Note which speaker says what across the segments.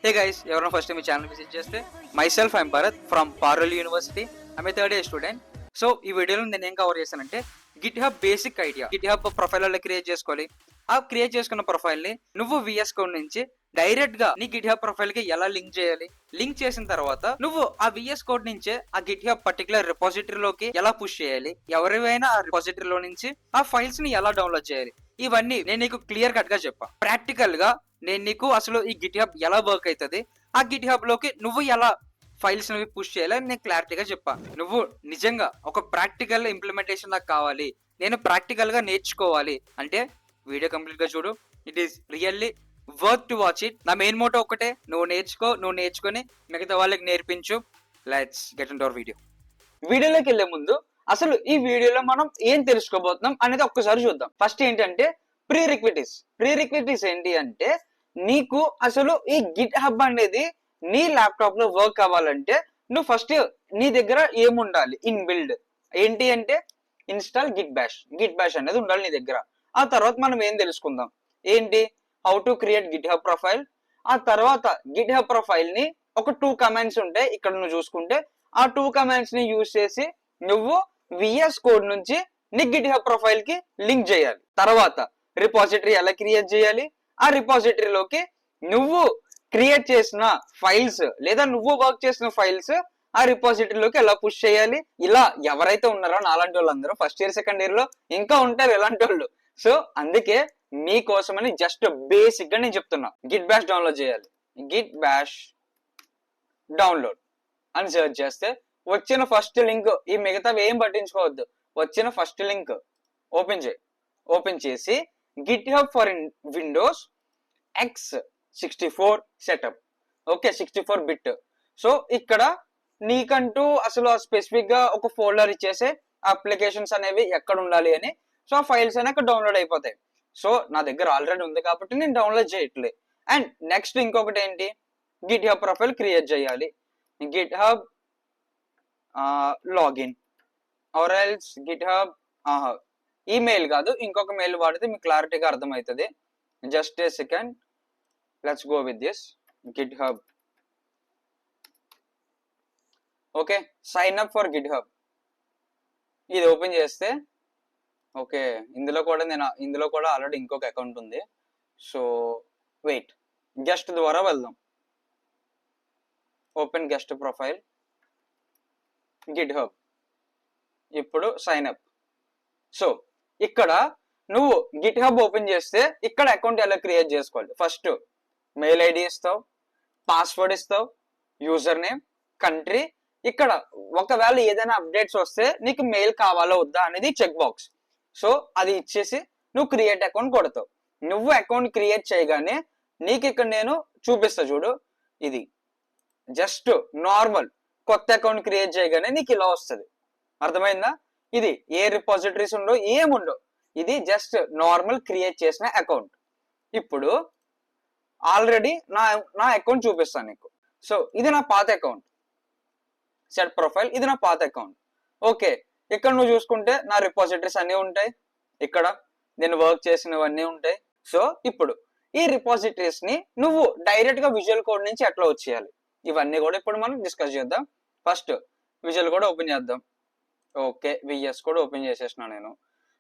Speaker 1: Hey guys, ఎవరైనా first time ఈ channel visit చేస్తే myself I'm Bharat from Parul university. I'm a third year student. So ఈ వీడియోలో నేను ఏం కవర్ చేశానంటే Git hub basic idea. Git hub profile అలా క్రియేట్ చేసుకోవాలి. ఆ క్రియేట్ చేసుకున్న ప్రొఫైల్ ని నువ్వు విఎస్ కోడ్ నుంచి డైరెక్ట్ గా నీ గిట్ హబ్ ప్రొఫైల్ కి ఎలా లింక్ చేయాలి, లింక్ చేసిన తర్వాత నువ్వు ఆ విఎస్ కోడ్ నుంచే ఆ గిట్ హబ్ పర్టికులర్ రిపాజిటరీలోకి ఎలా పుష్ చేయాలి, ఎవరైనా ఆ రిపాజిటరీలో నుంచి ఆ ఫైల్స్ ని ఎలా డౌన్లోడ్ చేయాలి, ఇవన్నీ నేను నీకు క్లియర్ కట్ గా చెప్పా. ప్రాక్టికల్ గా నేను నీకు అసలు ఈ గిట్ హబ్ ఎలా వర్క్ అవుతుంది, ఆ గిట్ హబ్ లోకి నువ్వు ఎలా ఫైల్స్ ని పుష్ చేయాలని నేను క్లారిటీగా చెప్పా. నువ్వు నిజంగా ఒక ప్రాక్టికల్ ఇంప్లిమెంటేషన్ నాకు కావాలి, నేను ప్రాక్టికల్ గా నేర్చుకోవాలి అంటే వీడియో కంప్లీట్ గా చూడు. It is really worth to watch it. నా మెయిన్ మోటో ఒకటే, నువ్వు నేర్చుకో, నువ్వు నేర్చుకొని మిగతా వాళ్ళకి నేర్పించు. Let's get into our video. వీడియోలోకి వెళ్లే ముందు అసలు ఈ వీడియోలో మనం ఏం తెలుసుకోబోతున్నాం అనేది ఒక్కసారి చూద్దాం. ఫస్ట్ ఏంటంటే ప్రీ రిక్విజిటీస్ ఏంటి అంటే, నీకు అసలు ఈ గిట్ హబ్ అనేది నీ ల్యాప్టాప్ లో వర్క్ అవ్వాలంటే నువ్వు ఫస్ట్ నీ దగ్గర ఏముండాలి ఇన్ బిల్డ్ ఏంటి అంటే ఇన్స్టాల్ గిట్ బ్యాష్ అనేది ఉండాలి నీ దగ్గర. ఆ తర్వాత మనం ఏం తెలుసుకుందాం ఏంటి, how to create Git hub profile. ఆ తర్వాత గిట్ హబ్ ప్రొఫైల్ ని ఒక 2 కమాండ్స్ ఉంటాయి ఇక్కడ నువ్వు చూసుకుంటే, ఆ 2 కమాండ్స్ ని యూజ్ చేసి నువ్వు విఎస్ కోడ్ నుంచి నీ గిట్ హబ్ ప్రొఫైల్ కి లింక్ చేయాలి. తర్వాత రిపాజిటరీ ఎలా క్రియేట్ చేయాలి, ఆ రిపాజిటరీలోకి నువ్వు క్రియేట్ చేసిన ఫైల్స్ లేదా నువ్వు వర్క్ చేసిన ఫైల్స్ ఆ రిపాజిటరీలోకి ఎలా పుష్ చేయాలి. ఇలా ఎవరైతే ఉన్నారో నాలాంటి వాళ్ళందరూ ఫస్ట్ ఇయర్ సెకండ్ ఇయర్ లో ఇంకా ఉంటారు ఇలాంటి వాళ్ళు. సో అందుకే మీకోసమని జస్ట్ బేసిక్ గా నేను చెప్తున్నా, గిట్ బ్యాష్ డౌన్లోడ్ చేయాలి. గిట్ బ్యాష్ డౌన్లోడ్ అని సెర్చ్ చేస్తే వచ్చిన ఫస్ట్ లింక్, ఈ మిగతావి ఏం పట్టించుకోవద్దు, వచ్చిన ఫస్ట్ లింక్ ఓపెన్ చేసి Git hub for Windows x64 setup. Okay, 64 bit. So ఇక్కడ నీకంటూ అసలు స్పెసిఫిక్ గా ఒక ఫోల్డర్ ఇచ్చేసే అప్లికేషన్స్ అనేవి ఎక్కడ ఉండాలి అని. సో ఆ ఫైల్స్ అనేవి అక్కడ డౌన్లోడ్ అయిపోతాయి. సో నా దగ్గర ఆల్రెడీ ఉంది కాబట్టి నేను డౌన్లోడ్ చేయట్లే. అండ్ నెక్స్ట్ ఇంకొకటి ఏంటి, గిట్ హబ్ ప్రొఫైల్ క్రియేట్ చేయాలి. GitHub login or else GitHub email కాదు, ఇంకొక మెయిల్ వాడితే మీకు క్లారిటీగా అర్థమవుతుంది. Just a second, let's go with this GitHub. Okay, sign up for GitHub ఇది ఓపెన్ చేస్తే, ఓకే ఇందులో కూడా ఆల్రెడీ ఇంకొక అకౌంట్ ఉంది. సో వెయిట్, గెస్ట్ ద్వారా వెళ్దాం. Open guest profile Git hub. ఇప్పుడు సైన్ అప్. సో ఇక్కడ నువ్వు గిట్ హబ్ ఓపెన్ చేస్తే ఇక్కడ అకౌంట్ ఎలా క్రియేట్ చేసుకోవాలి, ఫస్ట్ మెయిల్ ఐడి ఇస్తావు, పాస్వర్డ్ ఇస్తావు, యూజర్ నేమ్, కంట్రీ. ఇక్కడ ఒకవేళ ఏదైనా అప్డేట్స్ వస్తే నీకు మెయిల్ కావాలా వద్దా అనేది చెక్ బాక్స్. సో అది ఇచ్చేసి నువ్వు క్రియేట్ అకౌంట్ కొడతావు. నువ్వు అకౌంట్ క్రియేట్ చేయగానే నీకు ఇక్కడ నేను చూపిస్తా చూడు, ఇది జస్ట్ నార్మల్ కొత్త అకౌంట్ క్రియేట్ చేయగానే నీకు ఇలా వస్తుంది. అర్థమైందా? ఇది ఏ రిపాజిటరీస్ ఉండో ఏముండో, ఇది జస్ట్ నార్మల్ క్రియేట్ చేసిన అకౌంట్. ఇప్పుడు ఆల్రెడీ నా అకౌంట్ చూపిస్తాను నీకు. సో ఇది నా పాత అకౌంట్, సెట్ ప్రొఫైల్, ఇది నా పాత అకౌంట్. ఓకే, ఇక్కడ నువ్వు చూసుకుంటే నా రిపాజిటరీస్ అన్నీ ఉంటాయి, ఇక్కడ నేను వర్క్ చేసినవన్నీ ఉంటాయి. సో ఇప్పుడు ఈ రిపాజిటరీస్ ని నువ్వు డైరెక్ట్ గా విజువల్ కోడ్ నుంచి ఎట్లా వచ్చేయాలి, ఇవన్నీ కూడా ఇప్పుడు మనం డిస్కస్ చేద్దాం. ఫస్ట్ విజువల్ కోడ్ ఓపెన్ చేద్దాం. ఓకే, విఎస్ కోడ్ ఓపెన్ చేసేసిన నేను.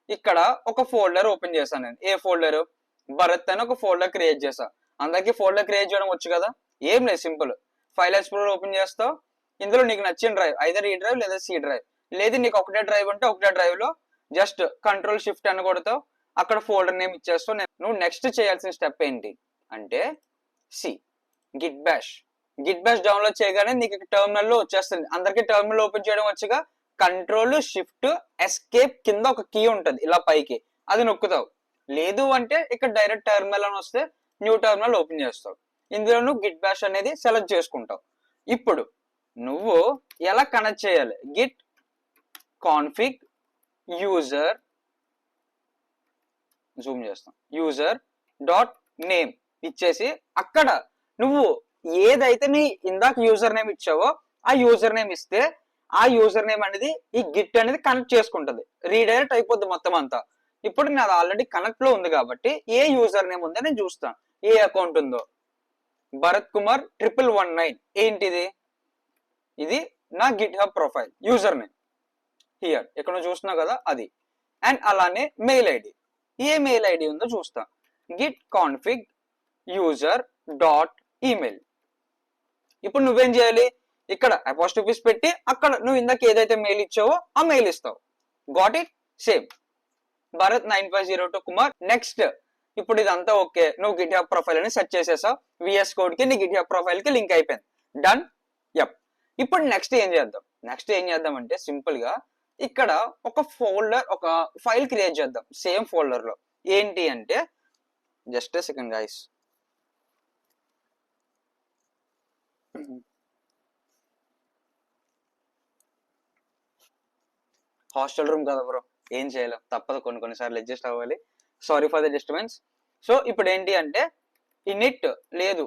Speaker 1: ఇక్కడ ఒక ఫోల్డర్ ఓపెన్ చేశాను నేను. ఏ ఫోల్డర్, భరత్ అని ఒక ఫోల్డర్ క్రియేట్ చేశా. అందరికి ఫోల్డర్ క్రియేట్ చేయడం వచ్చు కదా, ఏం లేదు, సింపుల్. ఫైల్ ఎక్స్ప్లోరర్ ఓపెన్ చేస్తావు. ఇందులో నీకు నచ్చిన డ్రైవ్, ఐదర్ ఈ డ్రైవ్ లేదా సి డ్రైవ్, లేదు నీకు ఒకటే డ్రైవ్ ఉంటే ఒకటే డ్రైవ్ లో జస్ట్ కంట్రోల్ షిఫ్ట్ అని కొడతావు, అక్కడ ఫోల్డర్ నేమ్ ఇచ్చేస్తావు. నువ్వు నెక్స్ట్ చేయాల్సిన స్టెప్ ఏంటి అంటే గిట్ బ్యాష్ డౌన్లోడ్ చేయగానే నీకు టెర్మినల్ లో వచ్చేస్తుంది. అందరికి టెర్మినల్ ఓపెన్ చేయడం వచ్చుగా, కంట్రోల్ షిఫ్ట్ ఎస్కేప్ కింద ఒక కీ ఉంటుంది ఇలా పైకి, అది నొక్కుతావు. లేదు అంటే ఇక్కడ డైరెక్ట్ టెర్మినల్ అని వస్తే న్యూ టెర్మినల్ ఓపెన్ చేస్తావు. ఇందులో నువ్వు గిట్ బ్యాష్ అనేది సెలెక్ట్ చేసుకుంటావు. ఇప్పుడు నువ్వు ఎలా కనెక్ట్ చేయాలి, గిట్ కాన్ఫిగ్ యూజర్, జూమ్ చేస్తాం, యూజర్ డాట్ నేమ్ ఇచ్చేసి అక్కడ నువ్వు ఏదైతే నీ ఇందాక యూజర్ నేమ్ ఇచ్చావో ఆ యూజర్ నేమ్ ఇస్తే ఆ యూజర్ నేమ్ అనేది ఈ గిట్ అనేది కనెక్ట్ చేసుకుంటది, రీడైరెక్ట్ అయిపోద్ది మొత్తం అంతా. ఇప్పుడు నాది ఆల్రెడీ కనెక్ట్ లో ఉంది కాబట్టి ఏ యూజర్ నేమ్ ఉందో నేను చూస్తాను, ఏ అకౌంట్ ఉందో. భరత్ కుమార్ 1119 ఏంటిది? ఇది నా Git hub profile user name. Here ఇక్కడ చూస్తున్నావు కదా అది. అండ్ అలానే మెయిల్ ఐడి, ఏ మెయిల్ ఐడి ఉందో చూస్తా. Git config user dot email. ఇప్పుడు నువ్వేం చేయాలి, ఇక్కడ అపోస్ట్రోఫీస్ పెట్టి అక్కడ నువ్వు ఇందాక ఏదైతే మెయిల్ ఇచ్చావో ఆ మెయిల్ ఇస్తావు. Got it? Same Bharat 9502 Kumar. Next ఇప్పుడు ఇదంతా ఓకే, నువ్వు గిట్ హబ్ ప్రొఫైల్ అని సెర్చ్ చేసేసావు, విఎస్ కోడ్ కి నీ గిట్ హబ్ ప్రొఫైల్ కి లింక్ అయిపోయింది. డన్. యప్. ఇప్పుడు నెక్స్ట్ ఏం చేద్దాం అంటే సింపుల్ గా ఇక్కడ ఒక ఫోల్డర్, ఒక ఫైల్ క్రియేట్ చేద్దాం సేమ్ ఫోల్డర్ లో. ఏంటి అంటే just second guys, hostel room కదా బ్రో, ఏం చేయలేం, తప్పదు, కొన్నిసార్లు అడ్జస్ట్ అవ్వాలి. Sorry for the disturbance. So ఇప్పుడు ఏంటి అంటే ఇనిట్ లేదు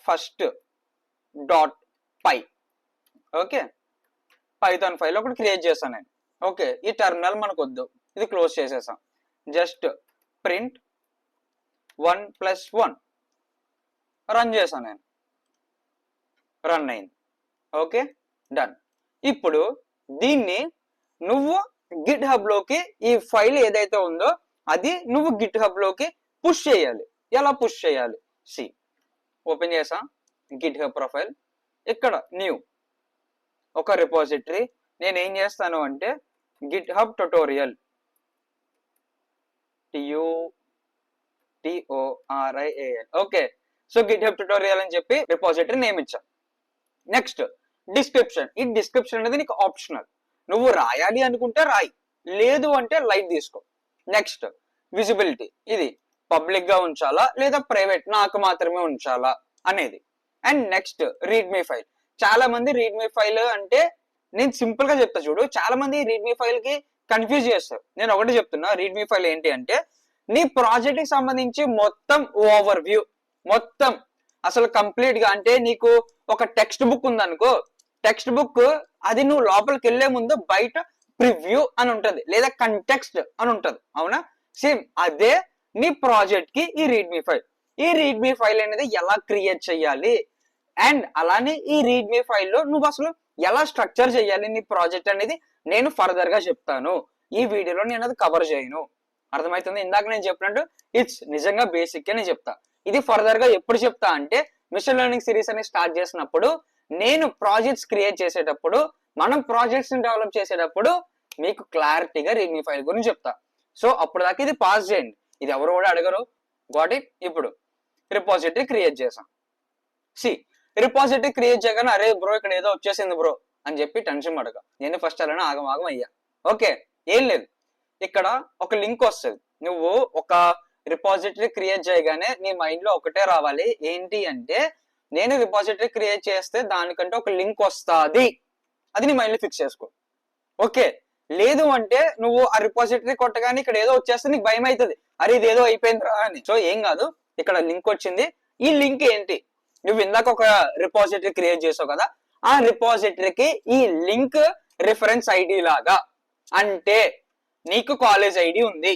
Speaker 1: ఫస్ట్ డాట్ పై. ఓకే, పైథాన్ ఫైల్ ఒకటి క్రియేట్ చేశాను నేను. ఓకే, ఈ టర్మినల్ మనకు వద్దు, ఇది క్లోజ్ చేసేసాం. జస్ట్ ప్రింట్ 1+1 రన్ చేశాను నేను, రన్ అయింది. Okay, done. ఇప్పుడు దీన్ని నువ్వు గిట్ హబ్ లోకి, ఈ ఫైల్ ఏదైతే ఉందో అది నువ్వు గిట్ హబ్ లోకి పుష్ చేయాలి. ఎలా పుష్ చేయాలి? సి, ఓపెన్ చేసా గిట్ హబ్ ప్రొఫైల్. ఇక్కడ న్యూ ఒక రిపోజిటరీ. నేను ఏం చేస్తాను అంటే Git hub tutorial, TUTORIAL. Okay, so Git hub tutorial అని చెప్పి రిపోజిటరీ నేమ్ ఇచ్చా. Next description. ఈ డిస్క్రిప్షన్ అనేది నీకు ఆప్షనల్, నువ్వు రాయాలి అనుకుంటే రాయి, లేదు అంటే లైట్ తీసుకో. నెక్స్ట్ విజిబిలిటీ, ఇది పబ్లిక్ గా ఉంచాలా లేదా ప్రైవేట్ నాకు మాత్రమే ఉంచాలా అనేది. And next readme file. చాలా మంది రీడ్మీ ఫైల్ అంటే, నేను సింపుల్ గా చెప్తా చూడు, చాలా మంది రీడ్మీ ఫైల్ కి కన్ఫ్యూజ్ చేస్తారు. నేను ఒకటి చెప్తున్నా, రీడ్మీ ఫైల్ ఏంటి అంటే నీ ప్రాజెక్ట్ కి సంబంధించి మొత్తం ఓవర్ వ్యూ, మొత్తం అసలు కంప్లీట్ గా. అంటే నీకు ఒక టెక్స్ట్ బుక్ ఉందనుకో, టెక్స్ట్ బుక్ అది నువ్వు లోపలికి వెళ్లే ముందు బయట ప్రివ్యూ అని ఉంటది, లేదా కంటెక్స్ట్ అని ఉంటది, అవునా? సేమ్ అదే నీ ప్రాజెక్ట్ కి ఈ రీడ్మీ ఫైల్. ఈ రీడ్మీ ఫైల్ అనేది ఎలా క్రియేట్ చేయాలి, అండ్ అలానే ఈ రీడ్మీ ఫైల్లో నువ్వు అసలు ఎలా స్ట్రక్చర్ చేయాలి నీ ప్రాజెక్ట్ అనేది నేను ఫర్దర్ గా చెప్తాను. ఈ వీడియోలో నేను అది కవర్ చేయను. అర్థమవుతుంది? ఇందాక నేను చెప్పినట్టు ఇట్స్ నిజంగా బేసిక్ నేను చెప్తా. ఇది ఫర్దర్ గా ఎప్పుడు చెప్తా అంటే మిషన్ లెర్నింగ్ సిరీస్ అని స్టార్ట్ చేసినప్పుడు, నేను ప్రాజెక్ట్స్ క్రియేట్ చేసేటప్పుడు, మనం ప్రాజెక్ట్స్ ని డెవలప్ చేసేటప్పుడు మీకు క్లారిటీగా రీడ్మీ ఫైల్ గురించి చెప్తా. సో అప్పుడు దాకా ఇది పాస్ చేయండి, ఇది ఎవరు కూడా అడగరు. Got it? ఇప్పుడు రిపోజిటరీ క్రియేట్ చేసాం. సి, రిపోజిటరీ క్రియేట్ చేయగానే అరే బ్రో ఇక్కడ ఏదో వచ్చేసింది బ్రో అని చెప్పి టెన్షన్ పడక, నేను ఫస్ట్ అలానే ఆగమాగం అయ్యా. ఓకే, ఏం లేదు, ఇక్కడ ఒక లింక్ వస్తుంది. నువ్వు ఒక రిపోజిటరీ క్రియేట్ చేయగానే నీ మైండ్ లో ఒకటే రావాలి, ఏంటి అంటే నేను రిపోజిటరీ క్రియేట్ చేస్తే దానికంటే ఒక లింక్ వస్తుంది, అది నీ మైండ్ లో ఫిక్స్ చేసుకో. ఓకే, లేదు అంటే నువ్వు ఆ రిపోజిటరీ కొట్టగానే ఇక్కడ ఏదో వచ్చేస్తే నీకు భయం అవుతుంది, అరే ఇది ఏదో అయిపోయిందిరా అని. సో ఏం కాదు, ఇక్కడ లింక్ వచ్చింది. ఈ లింక్ ఏంటి, నువ్వు ఇందాక ఒక రిపోజిటరీ క్రియేట్ చేసావు కదా, ఆ రిపోజిటరీకి ఈ లింక్ రిఫరెన్స్ ఐడి లాగా. అంటే నీకు కాలేజ్ ఐడి ఉంది,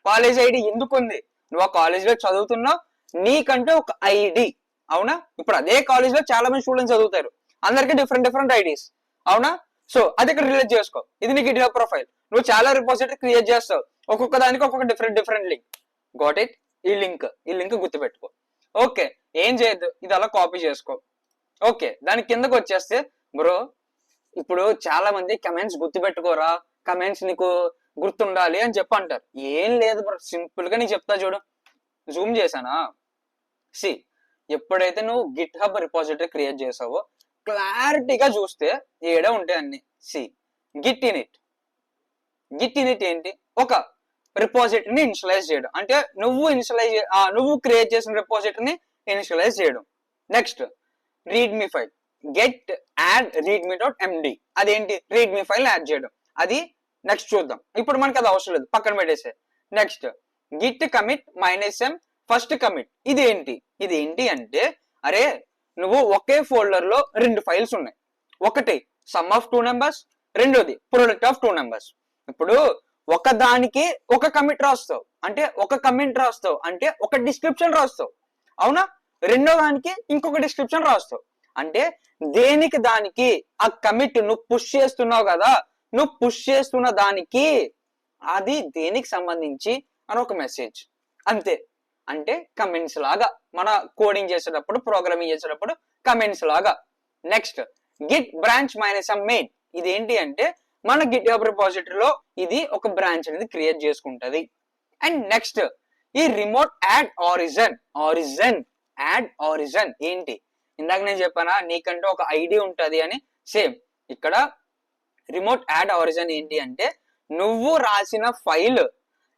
Speaker 1: కాలేజ్ ఐడి ఎందుకు ఉంది, నువ్వు ఆ కాలేజ్ లో చదువుతున్నావు, నీకంటే ఒక ఐడి, అవునా? ఇప్పుడు అదే కాలేజ్ లో చాలా మంది స్టూడెంట్స్ చదువుతారు, అందరికి డిఫరెంట్ ఐడీస్, అవునా? సో అది ఇక్కడ రిలేట్ చేసుకో. ఇది నీ గిట్ హబ్ ప్రొఫైల్, నువ్వు చాలా రిపోజిటరీ క్రియేట్ చేస్తావు, ఒక్కొక్క దానికి ఒక్కొక్క డిఫరెంట్ లింక్. Got it? ఈ లింక్ గుర్తుపెట్టుకో. ఓకే, ఏం చేయొద్దు, ఇది అలా కాపీ చేసుకో. ఓకే, దాని కిందకు వచ్చేస్తే బ్రో ఇప్పుడు చాలా మంది కమెంట్స్ గుర్తుపెట్టుకోరా, కమెంట్స్ నీకు గుర్తుండాలి అని చెప్పి అంటారు. ఏం లేదు బ్రో, సింపుల్ గా నీకు చెప్తా చూడు. జూమ్ చేశానా? సి, ఎప్పుడైతే నువ్వు గిట్ హబ్ రిపోజిటరీ క్రియేట్ చేసావో క్లారిటీగా చూస్తే ఏడే ఉంటాయి అన్ని. సి, గిట్ ఇనిట్. గిట్ ఇనిట్ ఏంటి? ఒక రిపోజిటరీని ఇనిషియలైజ్ చేయడం, అంటే నువ్వు క్రియేట్ చేసిన రిపోజిటరీని ఇనిషియలైజ్ చేయడం. Next readme file, git add readme dot MD. అదేంటి? రీడ్మీ ఫైల్ యాడ్ చేయడం. అది నెక్స్ట్ చూద్దాం, ఇప్పుడు మనకి అది అవసరం లేదు, పక్కన పెట్టేసే. Next git commit -m first commit. ఇది ఏంటి అంటే అరే నువ్వు ఒకే ఫోల్డర్ లో 2 ఫైల్స్ ఉన్నాయి, ఒకటి సమ్ ఆఫ్ 2 నెంబర్స్, రెండోది ప్రొడక్ట్ ఆఫ్ 2 నెంబర్స్. ఇప్పుడు ఒక దానికి ఒక కమిట్ రాస్తావు, అంటే ఒక కమెంట్ రాస్తావు, అంటే ఒక డిస్క్రిప్షన్ రాస్తావు, అవునా?
Speaker 2: రెండో దానికి ఇంకొక డిస్క్రిప్షన్ రాస్తావు. అంటే దేనికి దానికి ఆ కమిట్ నువ్వు పుష్ చేస్తున్నావు కదా, నువ్వు పుష్ చేస్తున్న దానికి అది దేనికి సంబంధించి అని ఒక మెసేజ్ అంతే. అంటే కమెంట్స్ లాగా మన కోడింగ్ చేసేటప్పుడు, ప్రోగ్రామింగ్ చేసేటప్పుడు కమెంట్స్ లాగా. Next Git branch minus main. ఇది ఏంటి అంటే మన గిట్ హబ్ రిపాజిటరీలో ఇది ఒక బ్రాంచ్ అనేది క్రియేట్ చేసుకుంటది. అండ్ నెక్స్ట్ ఈ remote add origin add origin ఏంటి, ఇందాక నేను చెప్పానా నీకంటే ఒక ఐడి ఉంటది అని, సేమ్ ఇక్కడ రిమోట్ యాడ్ ఆరిజన్ ఏంటి అంటే నువ్వు రాసిన ఫైల్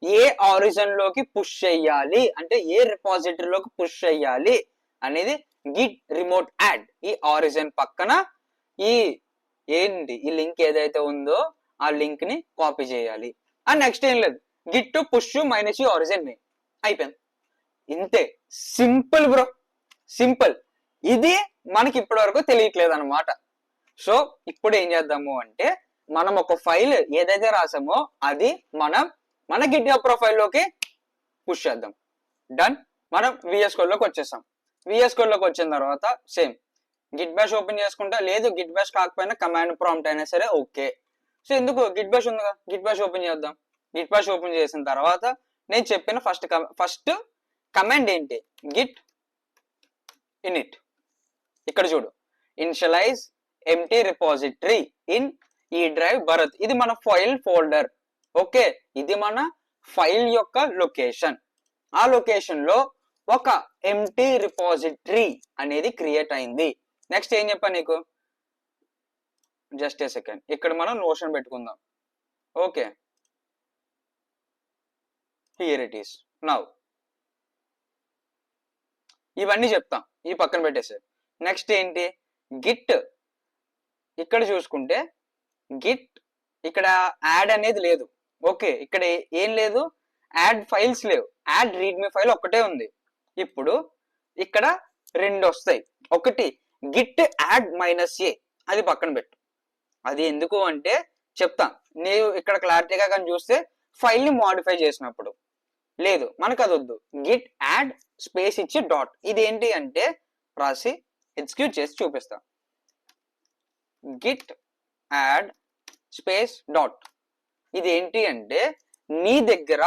Speaker 2: ఏ ఆరిజన్ లోకి పుష్ చేయాలి, అంటే ఏ రిపాజిటరీలోకి పుష్ చేయాలి అనేది గిట్ రిమోట్ యాడ్. ఈ ఆరిజన్ పక్కన ఈ ఏంటి ఈ లింక్ ఏదైతే ఉందో ఆ లింక్ ని కాపీ చేయాలి. అండ్ నెక్స్ట్ ఏం లేదు, గిట్ టు పుష్ మైనస్ ఈ ఆరిజన్ మెయిన్. అయిపోయింది, ఇంతే. Simple bro, simple. ఇది మనకి ఇప్పటి వరకు తెలియట్లేదు అనమాట. సో ఇప్పుడు ఏం చేద్దాము అంటే మనం ఒక ఫైల్ ఏదైతే రాసామో అది మన గిట్ హబ్ ప్రొఫైల్లోకి పుష్ చేద్దాం. డన్. మనం విఎస్ కోడ్ లోకి వచ్చేస్తాం. విఎస్ కోడ్ లోకి వచ్చిన తర్వాత సేమ్ గిట్ బ్యాష్ ఓపెన్ చేసుకుంటా, లేదు గిట్ బ్యాష్ కాకపోయినా కమాండ్ ప్రాంప్ట్ అయినా సరే ఓకే. సో ఎందుకు గిట్ బ్యాష్ ఉందిగా, గిట్ బ్యాష్ ఓపెన్ చేద్దాం. గిట్ బ్యాష్ ఓపెన్ చేసిన తర్వాత నేను చెప్పిన ఫస్ట్ కమాండ్ ఏంటి, గిట్ ఇనిట్. ఇక్కడ చూడు, ఇనిషియలైజ్ ఎంప్టీ రిపాజిటరీ ఇన్ ఈ డ్రైవ్ భరత్. ఇది మన ఫైల్ ఫోల్డర్. ఓకే, ఇది మన ఫైల్ యొక్క లొకేషన్. ఆ లొకేషన్ లో ఒక ఎంప్టీ రిపాజిటరీ అనేది క్రియేట్ అయింది. నెక్స్ట్ ఏం చెప్పా నీకు, జస్ట్ ఏ సెకండ్, ఇక్కడ మనం నోషన్ పెట్టుకుందాం. Okay, here it is now. ఇవన్నీ చెప్తాం, ఈ పక్కన పెట్టేసే. నెక్స్ట్ ఏంటి, గిట్. ఇక్కడ చూసుకుంటే గిట్ ఇక్కడ యాడ్ అనేది లేదు. ఓకే, ఇక్కడ ఏం లేదు, యాడ్ ఫైల్స్ లేవు, యాడ్ రీడ్మీ ఫైల్ ఒక్కటే ఉంది. ఇప్పుడు ఇక్కడ రెండు వస్తాయి. ఒకటి గిట్ యాడ్ మైనస్ ఏ, అది పక్కన పెట్టు. అది ఎందుకు అంటే చెప్తా, నేను ఇక్కడ క్లారిటీగా కానీ చూస్తే ఫైల్ ని మోడిఫై చేసినప్పుడు. లేదు మనకు అది వద్దు, గిట్ యాడ్ స్పేస్ ఇచ్చి డాట్. ఇది ఏంటి అంటే రాసి ఎగ్జిక్యూట్ చేసి చూపిస్తా. Git add space dot. ఇది ఏంటి అంటే నీ దగ్గర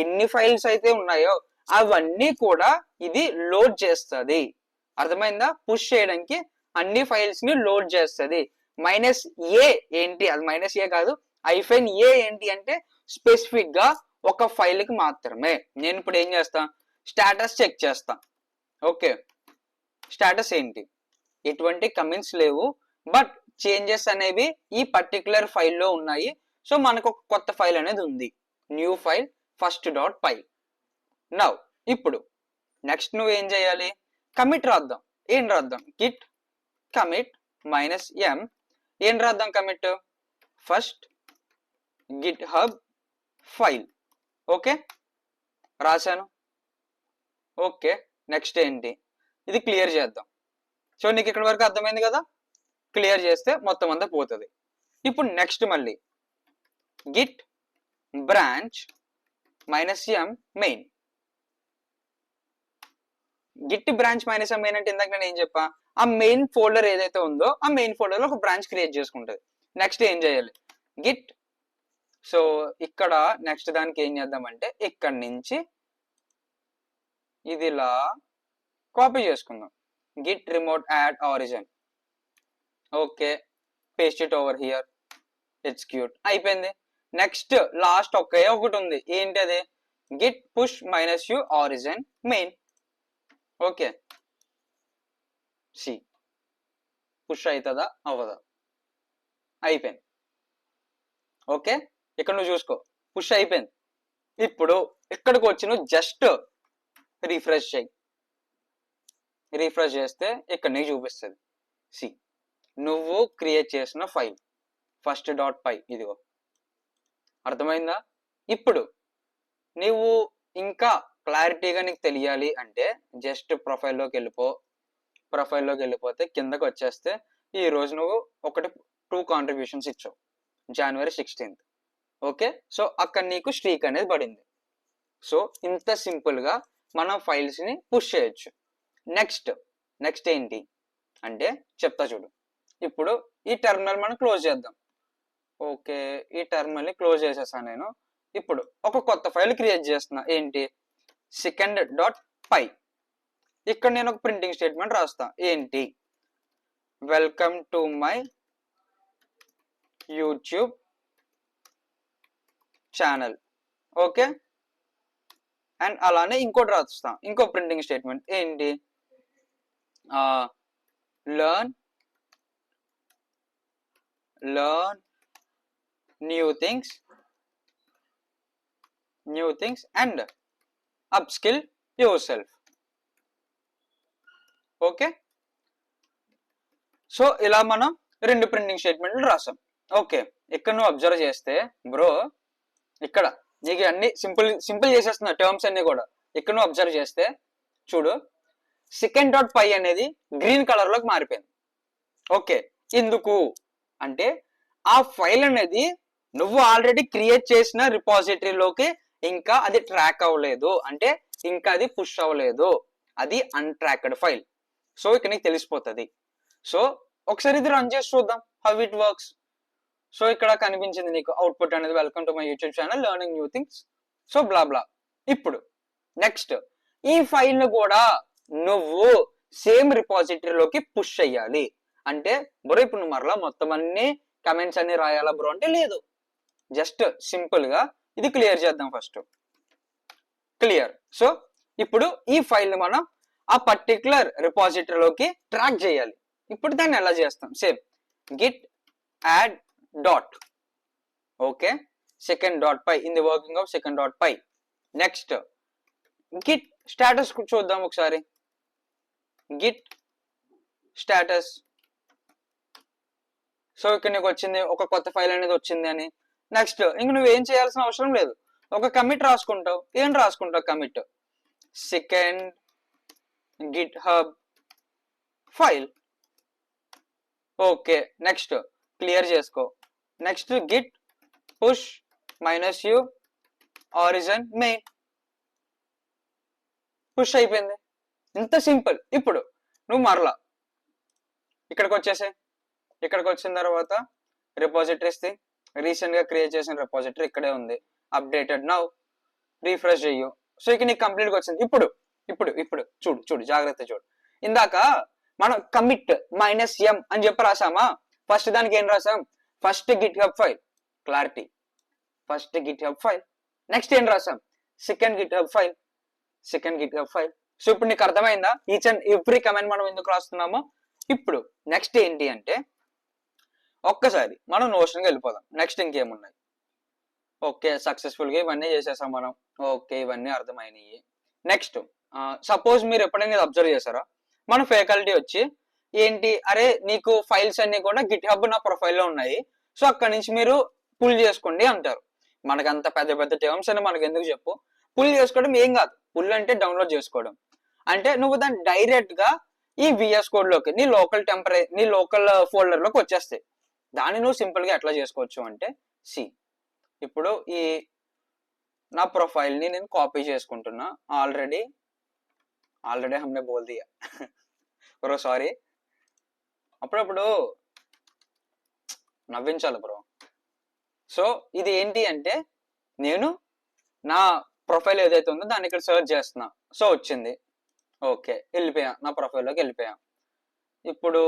Speaker 2: ఎన్ని ఫైల్స్ అయితే ఉన్నాయో అవన్నీ కూడా ఇది లోడ్ చేస్తుంది. అర్థమైందా, పుష్ చేయడానికి అన్ని ఫైల్స్ ని లోడ్ చేస్తుంది. మైనస్ ఏ ఏంటి, అది మైనస్ ఏ కాదు, ఐఫెన్ ఏ ఏంటి అంటే స్పెసిఫిక్ గా ఒక ఫైల్ కి మాత్రమే. నేను ఇప్పుడు ఏం చేస్తా, స్టేటస్ చెక్ చేస్తా. ఓకే, స్టేటస్ ఏంటి, ఎటువంటి కమెంట్స్ లేవు, బట్ చేంజెస్ అనేవి ఈ పర్టికులర్ ఫైల్లో ఉన్నాయి. సో మనకు ఒక కొత్త ఫైల్ అనేది ఉంది, న్యూ ఫైల్ ఫస్ట్ డాట్ పై. నౌ ఇప్పుడు నెక్స్ట్ నువ్వు ఏం చేయాలి, కమిట్ రాద్దాం. ఏం రాద్దాం, గిట్ కమిట్ మైనస్ ఎం. ఏం రాద్దాం commit, first Git hub file. Okay, రాశాను. ఓకే, నెక్స్ట్ ఏంటి, ఇది క్లియర్ చేద్దాం. సో నీకు ఇక్కడ వరకు అర్థమైంది కదా, క్లియర్ చేస్తే మొత్తం అంతా పోతుంది. ఇప్పుడు నెక్స్ట్ మళ్ళీ గిట్ బ్రాంచ్ మైనస్ ఎం మెయిన్. గిట్ బ్రాంచ్ మైనస్ ఎం మెయిన్ అంటే ఇందాక నేను ఏం చెప్పా, ఆ మెయిన్ ఫోల్డర్ ఏదైతే ఉందో ఆ మెయిన్ ఫోల్డర్ లో ఒక బ్రాంచ్ క్రియేట్ చేసుకుంటుంది. నెక్స్ట్ ఏం చేయాలి, గిట్. సో ఇక్కడ నెక్స్ట్ దానికి ఏం చేద్దామంటే ఇక్కడ నుంచి ఇది ఇలా కాపీ చేసుకుందాం, git remote add origin. Okay, paste it over here, execute. అయిపోయింది. నెక్స్ట్ లాస్ట్ ఒకే ఒకటి ఉంది, ఏంటి అది, git push minus u origin main. Okay, see push అవుతుందా అవ్వదా, అయిపోయింది. ఓకే, ఇక్కడ నువ్వు చూసుకో పుష్ అయిపోయింది. ఇప్పుడు ఇక్కడికి వచ్చి నువ్వు జస్ట్ రిఫ్రెష్ చేయి. రిఫ్రెష్ చేస్తే ఇక్కడ నీకు చూపిస్తుంది, సి నువ్వు క్రియేట్ చేసిన ఫైల్ ఫస్ట్ డాట్ పై. ఇదిగో, అర్థమైందా. ఇప్పుడు నువ్వు ఇంకా క్లారిటీగా నీకు తెలియాలి అంటే జస్ట్ ప్రొఫైల్లోకి వెళ్ళిపో. ప్రొఫైల్లోకి వెళ్ళిపోతే కిందకి వచ్చేస్తే ఈ రోజు నువ్వు 2 కాంట్రిబ్యూషన్స్ ఇచ్చావు, January 16th. ఓకే, సో అక్కడ నీకు స్ట్రీక్ అనేది పడింది. సో ఇంత సింపుల్ గా మనం ఫైల్స్ ని పుష్ చేయొచ్చు. నెక్స్ట్ నెక్స్ట్ ఏంటి అంటే చెప్తా చూడు. ఇప్పుడు ఈ టెర్మినల్ మనం క్లోజ్ చేద్దాం. ఓకే, ఈ టెర్మినల్ ని క్లోజ్ చేసేసాను నేను. ఇప్పుడు ఒక కొత్త ఫైల్ క్రియేట్ చేస్తున్నా. ఏంటి? సెకండ్ డాట్ పై. ఇక్కడ నేను ఒక ప్రింటింగ్ స్టేట్మెంట్ రాస్తా. ఏంటి? Welcome to my YouTube channel. Okay, and అలానే ఇంకోటి రాస్తా, ఇంకో ప్రింటింగ్ స్టేట్మెంట్. ఏంటి? Learn new things and upskill your self. Okay, so ఇలా మనం రెండు ప్రింటింగ్ స్టేట్మెంట్లు రాసాం. ఓకే, ఇక్కడ నువ్వు అబ్జర్వ్ చేస్తే బ్రో, ఇక్కడ నీకు అన్ని సింపుల్ చేసేస్తున్నా టర్మ్స్ అన్ని కూడా. ఇక్కడ నువ్వు అబ్జర్వ్ చేస్తే చూడు, సెకండ్ డాట్ పై అనేది గ్రీన్ కలర్ లోకి మారిపోయింది. ఓకే, ఎందుకు అంటే ఆ ఫైల్ అనేది నువ్వు ఆల్రెడీ క్రియేట్ చేసిన రిపాజిటరీలోకి ఇంకా అది ట్రాక్ అవ్వలేదు, అంటే ఇంకా అది పుష్ అవ్వలేదు, అది అన్ట్రాక్డ్ ఫైల్. సో ఇక్కడ నీకు తెలిసిపోతుంది. సో ఒకసారి ఇది రన్ చేసి చూద్దాం హౌ ఇట్ వర్క్స్. సో ఇక్కడ కనిపించింది నీకు అవుట్పుట్ అనేది, welcome to my YouTube channel learning new things. So blah blah. ఇప్పుడు నెక్స్ట్ ఈ ఫైల్ ను కూడా నువ్వు సేమ్ రిపాజిటరీలోకి పుష్ అయ్యాలి. అంటే బ్రో ఇప్పుడు నువ్వు మరలా మొత్తం అన్ని కమెంట్స్ అన్ని రాయాలా బ్రో అంటే లేదు, జస్ట్ సింపుల్ గా ఇది క్లియర్ చేద్దాం ఫస్ట్. క్లియర్. సో ఇప్పుడు ఈ ఫైల్ ని మనం ఆ పర్టికులర్ రిపాజిటరీలోకి ట్రాక్ చేయాలి. ఇప్పుడు దాన్ని ఎలా చేస్తాం? Same git add dot. Okay, second dot py in the working of second dot py. Next git status చూద్దాం ఒకసారి. Git status. సో ఇక్కడ నీకు వచ్చింది ఒక కొత్త ఫైల్ అనేది వచ్చింది అని. నెక్స్ట్ ఇంక నువ్వేం చేయాల్సిన అవసరం లేదు, ఒక కమిట్ రాసుకుంటావు. ఏం రాసుకుంటావు? Commit second GitHub file. Okay, next clear చేసుకో. Next git push -u origin main. Push అయిపోయింది. ఇంత సింపుల్. ఇప్పుడు నువ్వు మరలా ఇక్కడికి వచ్చేసే. ఇక్కడికి వచ్చిన తర్వాత రిపాజిటరీస్ రీసెంట్ గా క్రియేట్ చేసిన రిపాజిటరీ ఇక్కడే ఉంది. Updated now. రీఫ్రెష్ చెయ్యు. సో ఇక నీకు కంప్లీట్ గా వచ్చింది. ఇప్పుడు ఇప్పుడు ఇప్పుడు చూడు చూడు జాగ్రత్త చూడు. ఇందాక మనం కమిట్ -m అని చెప్పి రాసామా? ఫస్ట్ దానికి ఏం రాసాం? First Git hub file. Clarity, first Git hub file. Next ఏం రాసాం? Second GitHub file. Second GitHub file. So ఇప్పుడు నీకు అర్థమైందా ఈచ్ అండ్ ఎవ్రీ కమెంట్ మనం ఎందుకు రాస్తున్నామో? ఇప్పుడు నెక్స్ట్ ఏంటి అంటే ఒక్కసారి మనం నోషన్కి వెళ్ళిపోదాం. నెక్స్ట్ ఇంకేమున్నాయి? ఓకే, సక్సెస్ఫుల్ గా ఇవన్నీ చేసేసాం మనం. ఓకే, ఇవన్నీ అర్థమైనవి. నెక్స్ట్ సపోజ్ మీరు ఎప్పుడైనా ఇది అబ్జర్వ్ చేశారా? మన ఫ్యాకల్టీ వచ్చి ఏంటి, అరే నీకు ఫైల్స్ అన్ని కూడా గిట్ హబ్ నా ప్రొఫైల్లో ఉన్నాయి, సో అక్కడి నుంచి మీరు పుల్ చేసుకోండి అంటారు. మనకు అంత పెద్ద పెద్ద టర్మ్స్ అని మనకు ఎందుకు చెప్పు. పుల్ చేసుకోవడం ఏం కాదు. పుల్ అంటే డౌన్లోడ్ చేసుకోవడం. అంటే నువ్వు దాన్ని డైరెక్ట్ గా ఈ విఎస్ కోడ్ లోకి నీ లోకల్ ఫోల్డర్ లోకి వచ్చేస్తాయి. దాన్ని నువ్వు సింపుల్ గా ఎట్లా చేసుకోవచ్చు అంటే ఇప్పుడు ఈ నా ప్రొఫైల్ ని నేను కాపీ చేసుకుంటున్నా. ఆల్రెడీ హమ్నే బోల్ దియా బ్రో, సారీ. అప్పుడప్పుడు నవ్వించాలి బ్రో. సో ఇది ఏంటి అంటే నేను నా ప్రొఫైల్ ఏదైతే ఉందో దాన్ని ఇక్కడ సెర్చ్ చేస్తున్నా. సో వచ్చింది. ఓకే, వెళ్ళిపోయా, నా ప్రొఫైల్లోకి వెళ్ళిపోయా. ఇప్పుడు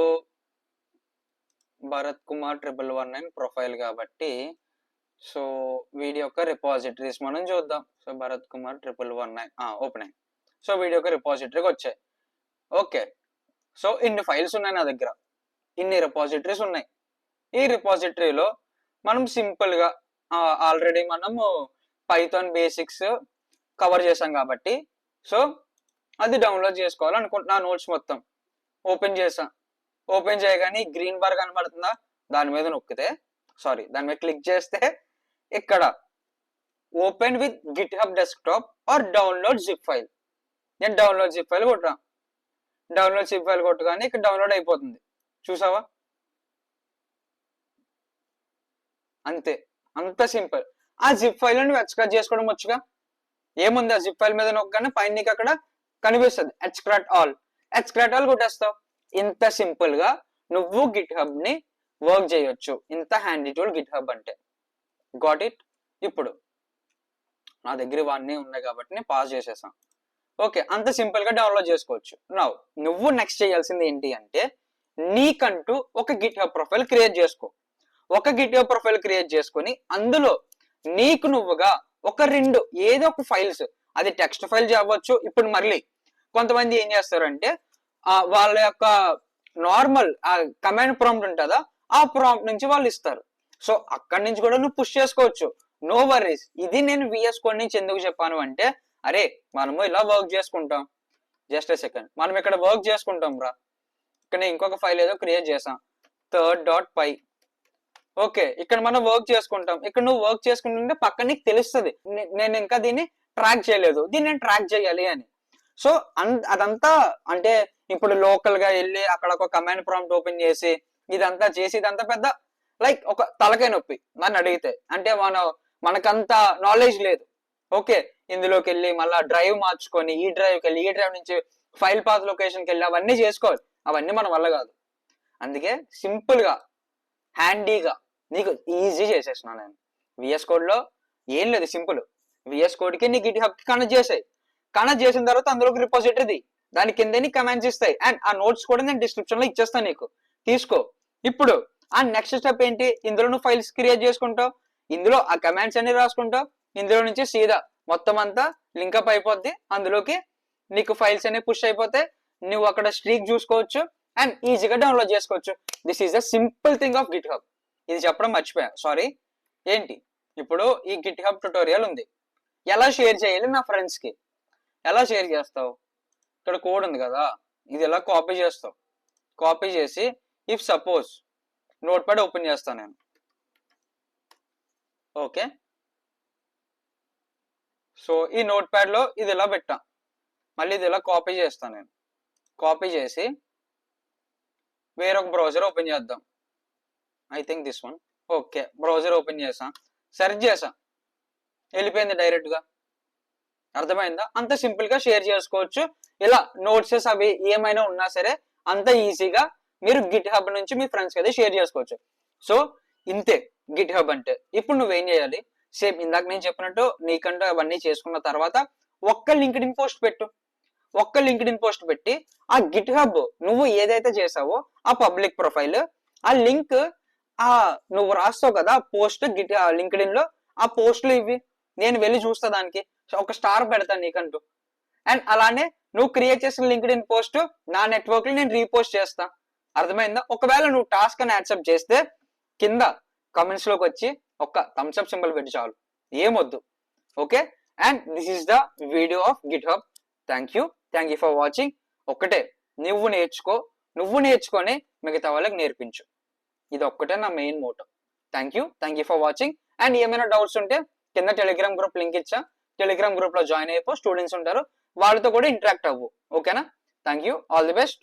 Speaker 2: భరత్ కుమార్ 1119 ప్రొఫైల్ కాబట్టి సో వీడి యొక్క రిపాజిటరీస్ మనం చూద్దాం. సో భరత్ కుమార్ 1119 ఓపెన్ అయ్యి. సో వీడి యొక్క రిపాజిటరీకి వచ్చాయి. ఓకే, సో ఇన్ని ఫైల్స్ ఉన్నాయి నా దగ్గర, ఇన్ని రిపాజిటరీస్ ఉన్నాయి. ఈ రిపాజిటరీలో మనం సింపుల్ గా ఆల్రెడీ మనము పైథాన్ బేసిక్స్ కవర్ చేసాం కాబట్టి సో అది డౌన్లోడ్ చేసుకోవాలనుకుంటున్నా. నోట్స్ మొత్తం ఓపెన్ చేసా. ఓపెన్ చేయగానే గ్రీన్ బార్ కనబడుతుందా? దాని మీద నొక్కితే దాని మీద క్లిక్ చేస్తే ఇక్కడ open with Git hub desktop are download zip file. నేను డౌన్లోడ్ జిప్ ఫైల్ కొట్టా. డౌన్లోడ్ జిప్ ఫైల్ కొట్టగానే ఇక్కడ డౌన్లోడ్ అయిపోతుంది. చూసావా? అంతే, అంత సింపుల్. ఆ జిప్ ఫైల్ ని ఎక్స్ట్రాక్ట్ చేసుకోవడం వచ్చుగా. ఏముంది, ఆ జిప్ ఫైల్ మీద నొక్కగానే పైన నీకు అక్కడ కనిపిస్తుంది ఎక్స్ట్రాక్ట్ ఆల్. ఎక్స్క్రాటల్ కొట్టేస్తావు. ఇంత సింపుల్ గా నువ్వు గిట్ హబ్ ని వర్క్ చేయొచ్చు. ఇంత హ్యాండీ టూల్ గిట్ హబ్ అంటే. Got it? ఇప్పుడు నా దగ్గర ఇవన్నీ ఉన్నాయి కాబట్టి నేను పాస్ చేసేసాను. ఓకే, అంత సింపుల్ గా డౌన్లోడ్ చేసుకోవచ్చు. నౌ నువ్వు నెక్స్ట్ చేయాల్సింది ఏంటి అంటే నీకంటూ ఒక గిట్ హబ్ ప్రొఫైల్ క్రియేట్ చేసుకో. ఒక గిట్ హబ్ ప్రొఫైల్ క్రియేట్ చేసుకొని అందులో నీకు నువ్వుగా ఒక 2 ఏదో ఒక ఫైల్స్, అది టెక్స్ట్ ఫైల్ అవ్వచ్చు. ఇప్పుడు మళ్ళీ కొంతమంది ఏం చేస్తారంటే వాళ్ళ యొక్క నార్మల్ కమాండ్ ప్రాంప్ట్ ఉంటుందా, ఆ ప్రాంప్ట్ నుంచి వాళ్ళు ఇస్తారు. సో అక్కడి నుంచి కూడా నువ్వు పుష్ చేసుకోవచ్చు. No worries. ఇది నేను విఎస్ కోడ్ నుంచి ఎందుకు చెప్పాను అంటే, అరే మనము ఇలా వర్క్ చేసుకుంటాం. జస్ట్ సెకండ్, మనం ఇక్కడ వర్క్ చేసుకుంటాం రా. ఇక్కడ ఇంకొక ఫైల్ ఏదో క్రియేట్ చేసాం, third.py. ఓకే, ఇక్కడ మనం వర్క్ చేసుకుంటాం. ఇక్కడ నువ్వు వర్క్ చేసుకుంటుంటే పక్కన నీకు తెలుస్తుంది నేను ఇంకా దీన్ని ట్రాక్ చేయలేదు, దీన్ని నేను ట్రాక్ చేయాలి అని. సో అదంతా అంటే ఇప్పుడు లోకల్ గా వెళ్ళి అక్కడ ఒక కమాండ్ ప్రాంప్ట్ ఓపెన్ చేసి ఇదంతా చేసి ఇదంతా పెద్ద లైక్ ఒక తలకాయ నొప్పి నన్ను అడిగితే. అంటే మనకంత నాలెడ్జ్ లేదు. ఓకే, ఇందులోకి వెళ్ళి మళ్ళీ డ్రైవ్ మార్చుకొని ఈ డ్రైవ్కి వెళ్ళి ఈ డ్రైవ్ నుంచి ఫైల్ పాత్ లొకేషన్కి వెళ్ళి అవన్నీ చేసుకోవాలి. అవన్నీ మన వల్ల కాదు. అందుకే సింపుల్ గా హ్యాండీగా నీకు ఈజీ చేసేసిన నేను. విఎస్ కోడ్ లో ఏం లేదు, సింపుల్. విఎస్ కోడ్ కి నీ గిట్ హబ్ కి కనెక్ట్ చేసాయి. కనెక్ట్ చేసిన తర్వాత అందులోకి రిపోజిటరీ, దాని కింద నీ కమాండ్స్ ఇస్తాయి. అండ్ ఆ నోట్స్ కూడా నేను డిస్క్రిప్షన్ లో ఇచ్చేస్తాను నీకు, తీసుకో. ఇప్పుడు ఆ నెక్స్ట్ స్టెప్ ఏంటి, ఇందులో నువ్వు ఫైల్స్ క్రియేట్ చేసుకుంటావు, ఇందులో ఆ కమాండ్స్ అన్ని రాసుకుంటావు. ఇందులో నుంచి సీదా మొత్తం అంతా లింకప్ అయిపోద్ది. అందులోకి నీకు ఫైల్స్ అనేవి పుష్ అయిపోతాయి. నువ్వు అక్కడ స్ట్రీక్ చూసుకోవచ్చు అండ్ ఈజీగా డౌన్లోడ్ చేసుకోవచ్చు. This is the simple thing of Git hub. ఇది చెప్పడం మర్చిపోయా, సారీ. ఏంటి, ఇప్పుడు ఈ గిట్ హబ్ ట్యుటోరియల్ ఉంది, ఎలా షేర్ చేయాలి నా ఫ్రెండ్స్ కి. ఎలా షేర్ చేస్తావు, ఇక్కడ కోడ్ ఉంది కదా, ఇది ఎలా కాపీ చేస్తావు. కాపీ చేసి if suppose note pad open చేస్తాను నేను. ఓకే, సో ఈ నోట్ ప్యాడ్ లో ఇది ఇలా పెట్టా, మళ్ళీ ఇది ఇలా కాపీ చేస్తాను నేను. కాపీ చేసి వేరొక బ్రౌజర్ ఓపెన్ చేద్దాం. I think this one. Okay, browser open చేసా, సెర్చ్ చేసా, వెళ్ళిపోయింది డైరెక్ట్ గా. అర్థమైందా? అంత సింపుల్ గా షేర్ చేసుకోవచ్చు. ఇలా నోట్సెస్ అవి ఏమైనా ఉన్నా సరే అంత ఈజీగా మీరు గిట్ హబ్ నుంచి మీ ఫ్రెండ్స్ కి అయితే షేర్ చేసుకోవచ్చు. సో ఇంతే గిట్ హబ్ అంటే. ఇప్పుడు నువ్వేం చేయాలి, సేమ్ ఇందాక నేను చెప్పినట్టు నీకంటూ అవన్నీ చేసుకున్న తర్వాత ఒక్క లింక్డ్ఇన్ పోస్ట్ పెట్టు. ఒక్క లింక్డ్ఇన్ పోస్ట్ పెట్టి ఆ గిట్ హబ్ నువ్వు ఏదైతే చేసావో ఆ పబ్లిక్ ప్రొఫైల్, ఆ లింక్ నువ్వు రాస్తావు కదా పోస్ట్ లింక్డ్ఇన్ లో, ఆ పోస్ట్లు ఇవి నేను వెళ్ళి చూస్తా, దానికి ఒక స్టార్ పెడతాను నీకంటూ. అండ్ అలానే నువ్వు క్రియేట్ చేసిన లింక్డ్ఇన్ పోస్ట్ నా నెట్వర్క్ లో నేను రీపోస్ట్ చేస్తా. అర్థమైందా? ఒకవేళ నువ్వు టాస్క్ అని యాక్సెప్ట్ చేస్తే కింద కమెంట్స్ లోకి వచ్చి ఒక థమ్స్ అప్ సింబల్ పెట్టి చాలు, ఏమొద్దు. Okay, and this is the video of Git hub. Thank you for watching. ఒకటే, నువ్వు నేర్చుకొని మిగతా వాళ్ళకి నేర్పించు. ఇది ఒక్కటే నా main Moto. Thank you for watching. And ఏమైనా డౌట్స్ ఉంటే కింద టెలిగ్రామ్ గ్రూప్ లింక్ ఇచ్చా, టెలిగ్రామ్ గ్రూప్ లో జాయిన్ అయిపో. స్టూడెంట్స్ ఉంటారు, వాళ్ళతో కూడా ఇంటరాక్ట్ అవ్వు. ఓకేనా? Thank you, all the best.